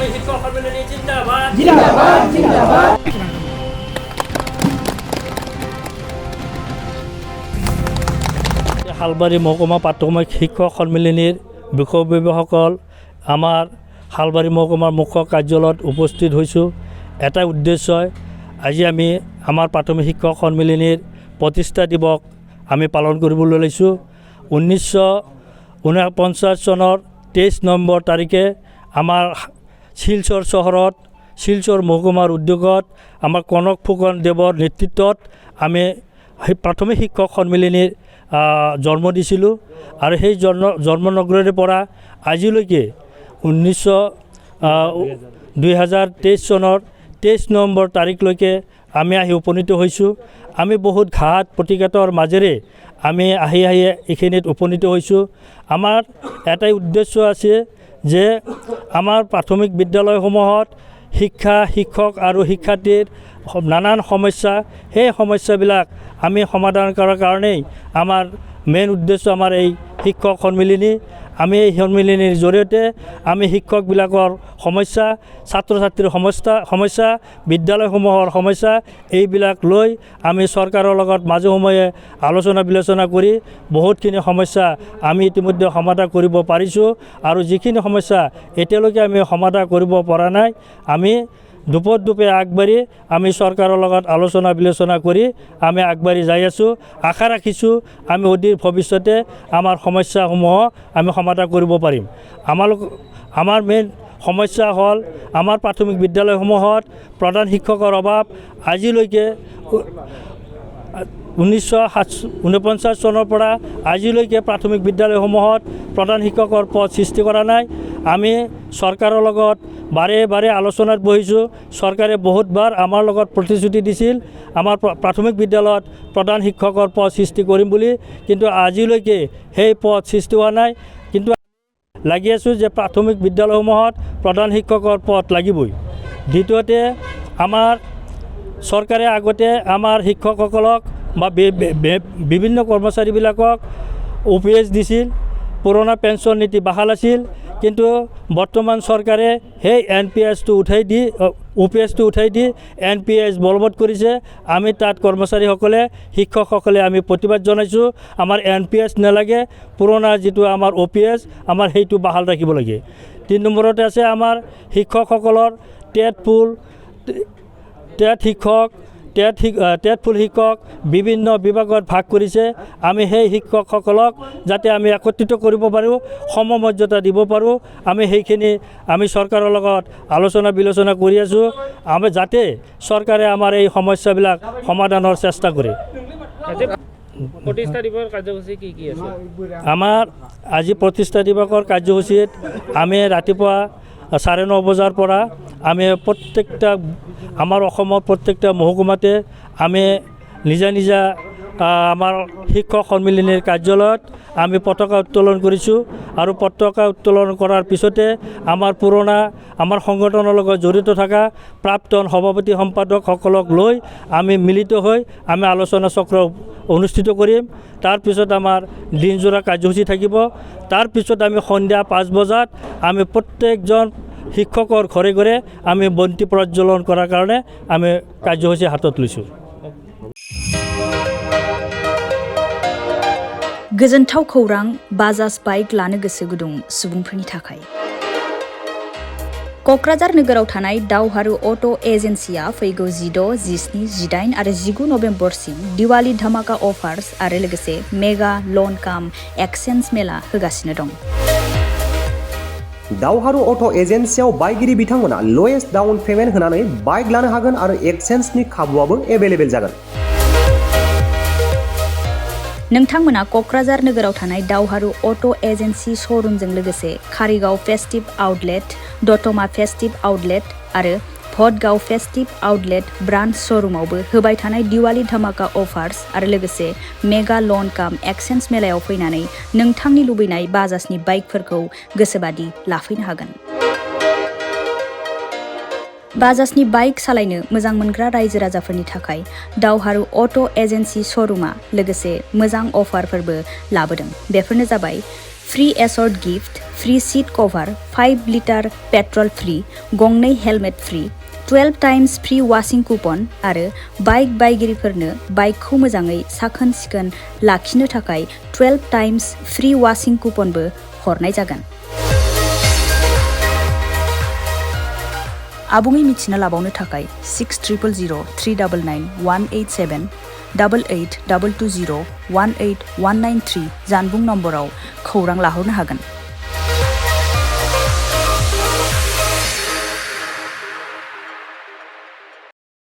প্ৰাথমিক শিক্ষক সম্মিলনী জিন্দাবাদ জিন্দাবাদ জিন্দাবাদ হালবাৰী মহকুমা প্ৰাথমিক শিক্ষক সন্মিলনীৰ বিষয়ববীয়াসকল আমাৰ হালবাৰী মহকুমাৰ মুখ্য কাৰ্যালয়ত উপস্থিত হৈছোঁ। এটা উদ্দেশ্যই আজি আমি আমাৰ প্ৰাথমিক শিক্ষক সন্মিলনীৰ প্ৰতিষ্ঠা দিৱস আমি পালন কৰিবলৈ লৈছোঁ। 1949 চনৰ 23 নৱেম্বৰ তাৰিখে আমাৰ শিলচৰ চহৰত শিলচৰ মহকুমাৰ উদ্যোগত আমাৰ কনক ফুকন দেৱৰ নেতৃত্বত আমি প্ৰাথমিক শিক্ষক সন্মিলনীৰ জন্ম দিছিলোঁ আৰু সেই জন্মনগৰীৰ পৰা আজিলৈকে 2023 চনৰ 23 নৱেম্বৰ তাৰিখলৈকে আমি আহি উপনীত হৈছোঁ। আমি বহুত ঘাত প্ৰতিঘাতৰ মাজেৰে আমি আহি এইখিনিত উপনীত হৈছোঁ। আমাৰ এটাই উদ্দেশ্য আছে যে আমাৰ প্ৰাথমিক বিদ্যালয়সমূহত শিক্ষক আৰু শিক্ষাৰ্থীৰ নানান সমস্যা, সেই সমস্যাবিলাক আমি সমাধান কৰাৰ কাৰণেই আমাৰ মেইন উদ্দেশ্য আমাৰ এই শিক্ষক সন্মিলনী। আমি এই সন্মিলনীৰ জৰিয়তে আমি শিক্ষকবিলাকৰ সমস্যা, ছাত্ৰ ছাত্ৰীৰ সমস্যা, বিদ্যালয়সমূহৰ সমস্যা এইবিলাক লৈ আমি চৰকাৰৰ লগত মাজে সময়ে আলোচনা বিলোচনা কৰি বহুতখিনি সমস্যা আমি ইতিমধ্যে সমাধান কৰিব পাৰিছোঁ। আৰু যিখিনি সমস্যা এতিয়ালৈকে আমি সমাধান কৰিব পৰা নাই, আমি দুপে আগবাঢ়ি আমি চৰকাৰৰ লগত আলোচনা বিলোচনা কৰি আমি আগবাঢ়ি যাই আছোঁ। আশা ৰাখিছোঁ আমি অধিক ভৱিষ্যতে আমাৰ সমস্যাসমূহ আমি সমাধান কৰিব পাৰিম। আমাৰ মেইন সমস্যা হ'ল আমাৰ প্ৰাথমিক বিদ্যালয়সমূহত প্ৰধান শিক্ষকৰ অভাৱ। আজিলৈকে 1949 চনৰ পৰা আজিলৈকে প্ৰাথমিক বিদ্যালয়সমূহত প্ৰধান শিক্ষকৰ পদ সৃষ্টি কৰা নাই। আমি চৰকাৰৰ লগত বাৰে আলোচনাত বহিছোঁ। চৰকাৰে বহুতবাৰ আমাৰ লগত প্ৰতিশ্ৰুতি দিছিল আমাৰ প্ৰাথমিক বিদ্যালয়ত প্ৰধান শিক্ষকৰ পদ সৃষ্টি কৰিম বুলি, কিন্তু আজিলৈকে সেই পদ সৃষ্টি হোৱা নাই। কিন্তু লাগি আছোঁ যে প্ৰাথমিক বিদ্যালয়সমূহত প্ৰধান শিক্ষকৰ পদ লাগিবই। দ্বিতীয়তে আমাৰ চৰকাৰে আগতে আমাৰ শিক্ষকসকলক বা বিভিন্ন কৰ্মচাৰীবিলাকক OPS দিছিল, পুৰণা পেঞ্চন নীতি বাহাল আছিল। কিন্তু বৰ্তমান চৰকাৰে সেই NPSটো উঠাই দি NPS বলবৎ কৰিছে। আমি তাত কৰ্মচাৰীসকলে শিক্ষকসকলে আমি প্ৰতিবাদ জনাইছোঁ। আমাৰ NPS নালাগে, পুৰণা যিটো আমাৰ OPS আমাৰ সেইটো বাহাল ৰাখিব লাগে। 3 নম্বৰতে আছে আমাৰ শিক্ষকসকলৰ টেট ফুল শিক্ষক বিভিন্ন বিভাগত ভাগ কৰিছে। আমি সেই শিক্ষকসকলক যাতে আমি একত্ৰিত কৰিব পাৰোঁ, সমমৰ্যাদা দিব পাৰোঁ, আমি সেইখিনি আমি চৰকাৰৰ লগত আলোচনা বিলোচনা কৰি আছোঁ। আমি যাতে চৰকাৰে আমাৰ এই সমস্যাবিলাক সমাধানৰ চেষ্টা কৰে। প্ৰতিষ্ঠা দিৱসৰ কাৰ্যসূচী কি আছে? আমাৰ আজি প্ৰতিষ্ঠা দিৱসৰ কাৰ্যসূচীত আমি ৰাতিপুৱা 9:30 বজাৰ পৰা আমি আমাৰ অসমৰ প্ৰত্যেকটা মহকুমাতে আমি নিজা আমাৰ শিক্ষক সন্মিলনীৰ কাৰ্যালয়ত আমি পতাকা উত্তোলন কৰিছোঁ। আৰু পতাকা উত্তোলন কৰাৰ পিছতে আমাৰ সংগঠনৰ লগত জড়িত থকা প্ৰাক্তন সভাপতি সম্পাদকসকলক লৈ আমি মিলিত হৈ আমি আলোচনা চক্ৰ অনুষ্ঠিত কৰিম। তাৰপিছত আমাৰ দিনজোৰা কাৰ্যসূচী থাকিব। তাৰপিছত আমি সন্ধিয়া 5 বজাত আমি প্ৰত্যেকজন শিক্ষকৰ ঘৰে আমি বন্তি প্ৰজ্বলন কৰাৰ কাৰণে আমি কাৰ্যসূচী হাতত লৈছোঁ। गोजोनथाव खौरां बाजाज बाइक लानो गोसो गुदुं सुबुंफोरनि थाखाय। क'क्राझार नोगोराव थानाय दावहारु अट' एजेन्सिया फैगौ 16, 17, 18 आरो 19 नभेम्बरसिम दिवाली धमाका अफार्स आरो लोगोसे मेगा लन काम एक्सचेन्ज मेला होगासिनो दं। दावहारु अट' एजेन्सियाव बायगिरि बिथांमोना लवेस्ट डाउन पेमेन्ट होनानै बाइक लानो हागोन आरो एक्सचेन्जनि खाबुआबो एभेलेबेल जागोन। नोंथांमोना क'क्राझार नोगोराव थानाय दावहारु अट' एजेन्सि श'रुमजों लोगोसे कारिगाव फेस्टिभ आउटलेट, दतमा फेस्टिभ आउटलेट आरो भटगाव फेस्टिभ आउटलेट ब्रान्च श'रुमावबो होबाय थानाय दिवाली धमाका अफार्स आरो लोगोसे मेगा लन काम एक्सचेन्ज मेलायाव फैनानै नोंथांनि लुबैनाय बाजाजनि बाइकफोरखौ गोसोबादि लाफैनो हागोन। बाजाजनि बाइक सालायनो मोजां मोनग्रा रायजो राजाफोरनि थाखाय दावहारु अट' एजेन्सि श'रुमा लोगोसे मोजां अफारफोरबो लाबोदों। बेफोरनो जाबाय फ्री एसर्ट गिफ्ट, फ्री सीट कभार, 5 लिटार पेट्रल फ्री, गंनै helmet free, 12 times free washing coupon आरो बाइक बायगिरिफोरनो बाइकखौ मोजाङै साखोन सिखोन लाखिनो थाखाय 12 टाइम्स फ्री वाशिं कुपनबो हरनाय जागोन। आबुङै मिथिना लाबावनो थाखाय 60000399 187 88 220 18193 जानबुं नम्बराव खौरां लाहरनो हागोन।